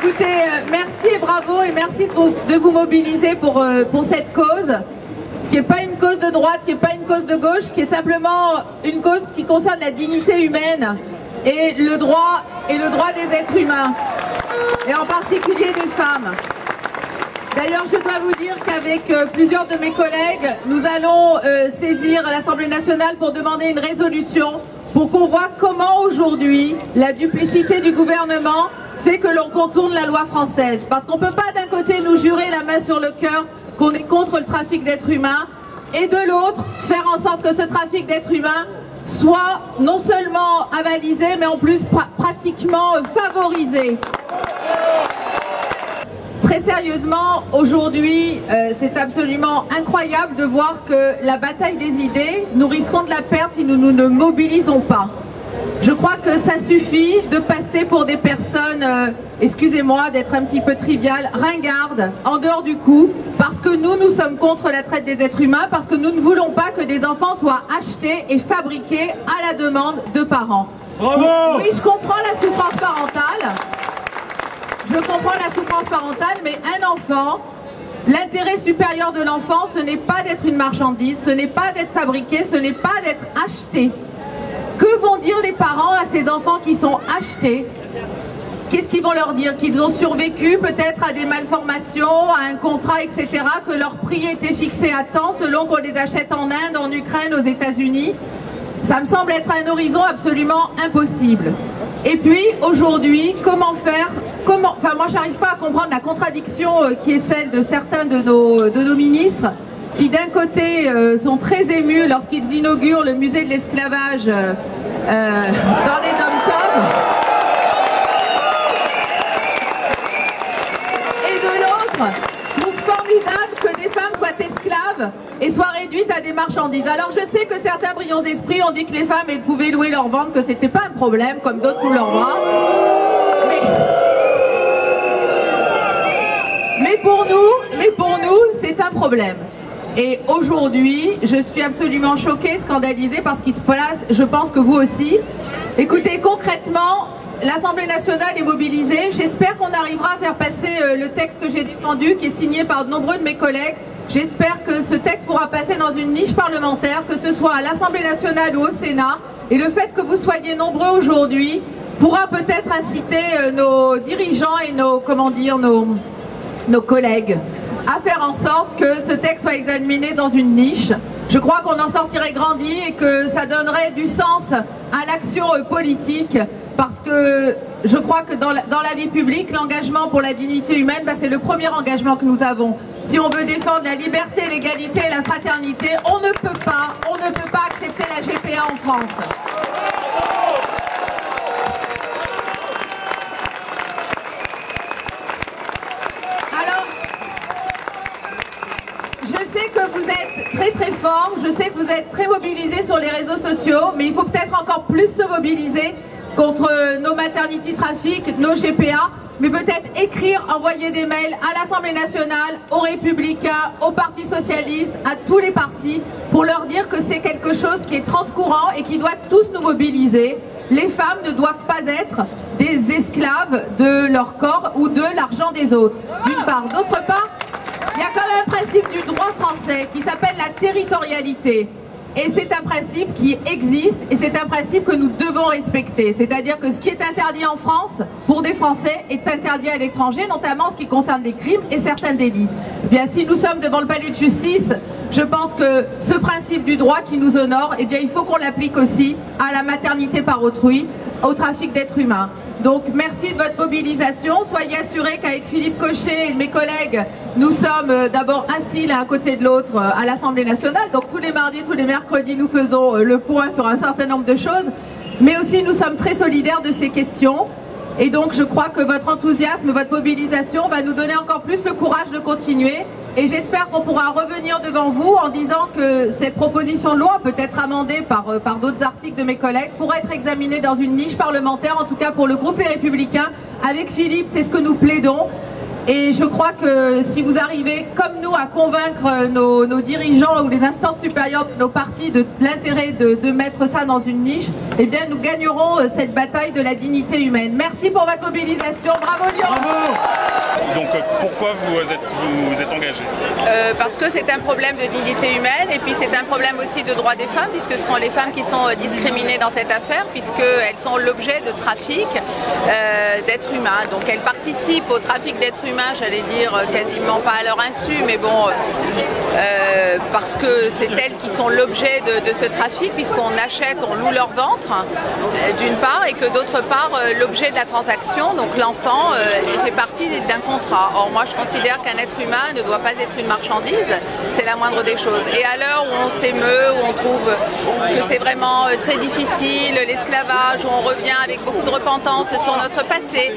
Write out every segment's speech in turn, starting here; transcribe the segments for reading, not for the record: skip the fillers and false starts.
Écoutez, merci et bravo et merci de vous mobiliser pour cette cause, qui n'est pas une cause de droite, qui n'est pas une cause de gauche, qui est simplement une cause qui concerne la dignité humaine et le droit des êtres humains, et en particulier des femmes. D'ailleurs, je dois vous dire qu'avec plusieurs de mes collègues, nous allons saisir l'Assemblée nationale pour demander une résolution pour qu'on voit comment aujourd'hui la duplicité du gouvernement fait que l'on contourne la loi française. Parce qu'on ne peut pas d'un côté nous jurer la main sur le cœur qu'on est contre le trafic d'êtres humains et de l'autre faire en sorte que ce trafic d'êtres humains soit non seulement avalisé mais en plus pratiquement favorisé. Très sérieusement, aujourd'hui, c'est absolument incroyable de voir que la bataille des idées, nous risquons de la perdre si nous ne mobilisons pas. Je crois que ça suffit de passer pour des personnes, excusez-moi d'être un petit peu trivial, ringardes, en dehors du coup, parce que nous sommes contre la traite des êtres humains, parce que nous ne voulons pas que des enfants soient achetés et fabriqués à la demande de parents. Bravo! Oui, je comprends la souffrance parentale. Je comprends la souffrance parentale, mais un enfant, l'intérêt supérieur de l'enfant, ce n'est pas d'être une marchandise, ce n'est pas d'être fabriqué, ce n'est pas d'être acheté. Que vont dire les parents à ces enfants qui sont achetés? Qu'est-ce qu'ils vont leur dire? Qu'ils ont survécu peut-être à des malformations, à un contrat, etc., que leur prix était fixé à temps selon qu'on les achète en Inde, en Ukraine, aux États-Unis. Ça me semble être un horizon absolument impossible. Et puis, aujourd'hui, comment faire? Enfin, moi, j'arrive pas à comprendre la contradiction qui est celle de certains de nos ministres, qui d'un côté sont très émus lorsqu'ils inaugurent le musée de l'esclavage dans les dom-toms, et de l'autre trouvent formidable que des femmes soient esclaves et soient réduites à des marchandises. Alors je sais que certains brillants esprits ont dit que les femmes elles pouvaient louer leur ventre, que c'était pas un problème, comme d'autres louent leur bras. Mais pour nous, c'est un problème. Et aujourd'hui, je suis absolument choquée, scandalisée par ce qui se passe, je pense que vous aussi. Écoutez, concrètement, l'Assemblée nationale est mobilisée. J'espère qu'on arrivera à faire passer le texte que j'ai défendu, qui est signé par de nombreux de mes collègues. J'espère que ce texte pourra passer dans une niche parlementaire, que ce soit à l'Assemblée nationale ou au Sénat. Et le fait que vous soyez nombreux aujourd'hui pourra peut-être inciter nos dirigeants et nos collègues à faire en sorte que ce texte soit examiné dans une niche. Je crois qu'on en sortirait grandi et que ça donnerait du sens à l'action politique, parce que je crois que dans la vie publique, l'engagement pour la dignité humaine, c'est le premier engagement que nous avons. Si on veut défendre la liberté, l'égalité et la fraternité, on ne peut pas accepter la GPA en France. Je sais que vous êtes très très fort, je sais que vous êtes très mobilisés sur les réseaux sociaux, mais il faut peut-être encore plus se mobiliser contre nos maternity traffic, nos GPA, mais peut-être écrire, envoyer des mails à l'Assemblée nationale, aux Républicains, au Parti socialiste, à tous les partis, pour leur dire que c'est quelque chose qui est transcourant et qui doit tous nous mobiliser. Les femmes ne doivent pas être des esclaves de leur corps ou de l'argent des autres, d'une part. D'autre part, il y a quand même un principe du droit français qui s'appelle la territorialité. Et c'est un principe qui existe et c'est un principe que nous devons respecter. C'est-à-dire que ce qui est interdit en France pour des Français est interdit à l'étranger, notamment en ce qui concerne les crimes et certains délits. Bien, si nous sommes devant le palais de justice, je pense que ce principe du droit qui nous honore, eh bien, il faut qu'on l'applique aussi à la maternité par autrui, au trafic d'êtres humains. Donc merci de votre mobilisation. Soyez assurés qu'avec Philippe Cochet et mes collègues, nous sommes d'abord assis l'un à côté de l'autre à l'Assemblée nationale. Donc tous les mardis, tous les mercredis, nous faisons le point sur un certain nombre de choses. Mais aussi nous sommes très solidaires de ces questions. Et donc je crois que votre enthousiasme, votre mobilisation va nous donner encore plus le courage de continuer. Et j'espère qu'on pourra revenir devant vous en disant que cette proposition de loi peut être amendée par d'autres articles de mes collègues pour être examinée dans une niche parlementaire, en tout cas pour le groupe Les Républicains. Avec Philippe, c'est ce que nous plaidons. Et je crois que si vous arrivez, comme nous, à convaincre nos dirigeants ou les instances supérieures de nos partis de l'intérêt de mettre ça dans une niche, eh bien nous gagnerons cette bataille de la dignité humaine. Merci pour votre mobilisation. Bravo Lyon! Bravo! Donc pourquoi vous êtes engagé? Parce que c'est un problème de dignité humaine et puis c'est un problème aussi de droits des femmes, puisque ce sont les femmes qui sont discriminées dans cette affaire, puisqu'elles sont l'objet de trafic d'êtres humains. Donc elles participent au trafic d'êtres humains, j'allais dire quasiment pas à leur insu, mais bon, parce que c'est elles qui sont l'objet de ce trafic, puisqu'on achète, on loue leur ventre, d'une part, et que d'autre part, l'objet de la transaction, donc l'enfant, fait partie d'un contrat. Or moi je considère qu'un être humain ne doit pas être une marchandise, c'est la moindre des choses. Et à l'heure où on s'émeut, où on trouve que c'est vraiment très difficile, l'esclavage, où on revient avec beaucoup de repentance sur notre passé,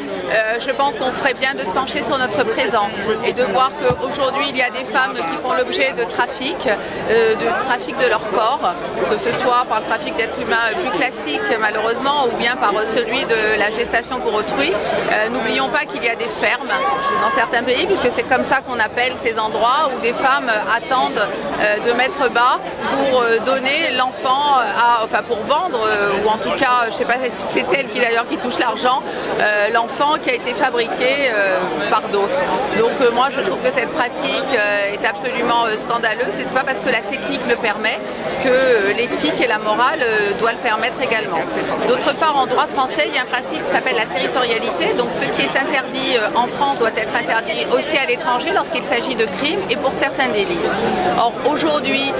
je pense qu'on ferait bien de se pencher sur notre présent et de voir qu'aujourd'hui il y a des femmes qui font l'objet de trafic de leur corps, que ce soit par le trafic d'êtres humains plus classique malheureusement, ou bien par celui de la gestation pour autrui. N'oublions pas qu'il y a des fermes dans certains pays, puisque c'est comme ça qu'on appelle ces endroits où des femmes attendent de mettre bas pour donner l'enfant, enfin pour vendre, ou en tout cas, je ne sais pas si c'est elle qui d'ailleurs qui touche l'argent, l'enfant qui a été fabriqué par d'autres. Donc moi je trouve que cette pratique est absolument scandaleuse, et c'est pas parce que la technique le permet que l'éthique et la morale doivent le permettre également. D'autre part, en droit français, il y a un principe qui s'appelle la territorialité, donc ce qui est interdit en France doit être interdit aussi à l'étranger lorsqu'il s'agit de crimes et pour certains délits. Or aujourd'hui,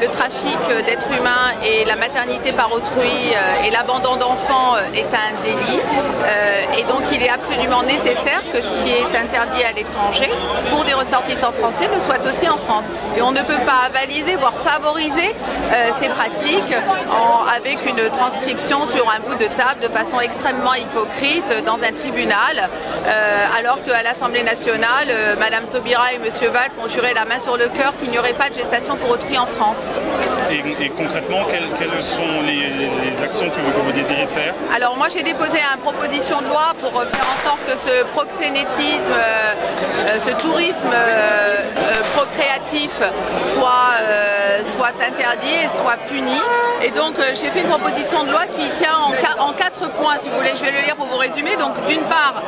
le trafic d'êtres humains et la maternité par autrui et l'abandon d'enfants est un délit, et donc il est absolument nécessaire que ce qui est interdit à l'étranger pour des ressortissants français le soit aussi en France. Et on ne peut pas avaliser, voire favoriser ces pratiques avec une transcription sur un bout de table de façon extrêmement hypocrite dans un tribunal, alors qu'à l'Assemblée nationale, Madame Taubira et Monsieur Valls ont juré la main sur le cœur qu'il n'y aurait pas de gestation pour autrui en France. Et concrètement, quelles sont les actions que vous désirez faire? Alors moi j'ai déposé une proposition de loi pour faire en sorte que ce proxénétisme, ce tourisme procréatif soit interdit et soit puni. Et donc j'ai fait une proposition de loi qui tient en 4 points, si vous voulez, je vais le lire pour vous résumer. Donc d'une part,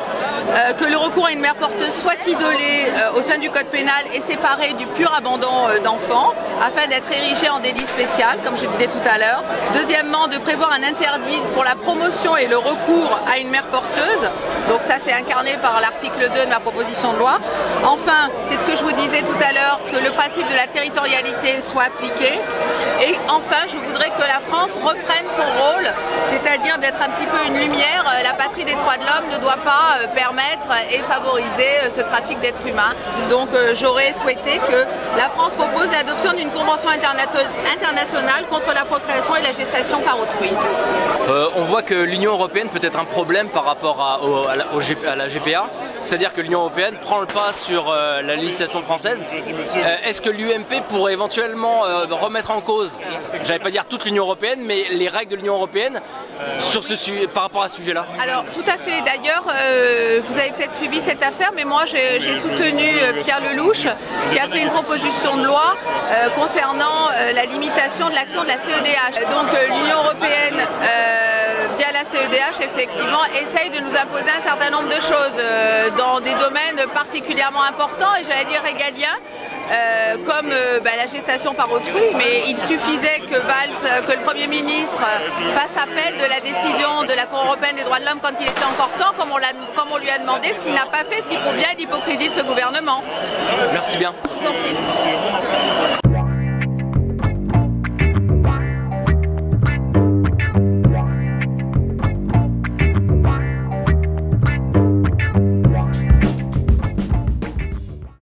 que le recours à une mère porteuse soit isolé au sein du code pénal et séparé du pur abandon d'enfants, afin d'être érigé en délit spécial, comme je disais tout à l'heure. Deuxièmement, de prévoir un interdit pour la promotion et le recours à une mère porteuse. Donc ça c'est incarné par l'article 2 de ma proposition de loi. Enfin, c'est ce que je vous disais tout à l'heure, que le principe de la territorialité soit appliqué. Et enfin, je voudrais que la France reprenne son rôle, c'est-à-dire d'être un petit peu une lumière. La patrie des droits de l'homme ne doit pas permettre et favoriser ce trafic d'êtres humains. Donc j'aurais souhaité que la France propose l'adoption d'une convention internationale contre la procréation et la gestation par autrui. On voit que l'Union européenne peut être un problème par rapport à la GPA, c'est-à-dire que l'Union européenne prend le pas sur la législation française. Est-ce que l'UMP pourrait éventuellement remettre en cause, j'allais pas dire toute l'Union européenne, mais les règles de l'Union européenne sur par rapport à ce sujet-là? Alors tout à fait, d'ailleurs vous avez peut-être suivi cette affaire, mais moi j'ai soutenu Pierre Lelouch qui a fait une proposition de loi concernant la limitation de l'action de la CEDH. Donc l'Union européenne via la CEDH effectivement essaye de nous imposer un certain nombre de choses dans des domaines particulièrement importants et j'allais dire régaliens, comme la gestation par autrui, mais il suffisait que que le Premier ministre fasse appel de la décision de la Cour européenne des droits de l'homme quand il était encore temps, comme on lui a demandé, ce qu'il n'a pas fait, ce qui prouve bien l'hypocrisie de ce gouvernement. Merci bien. Je vous en prie.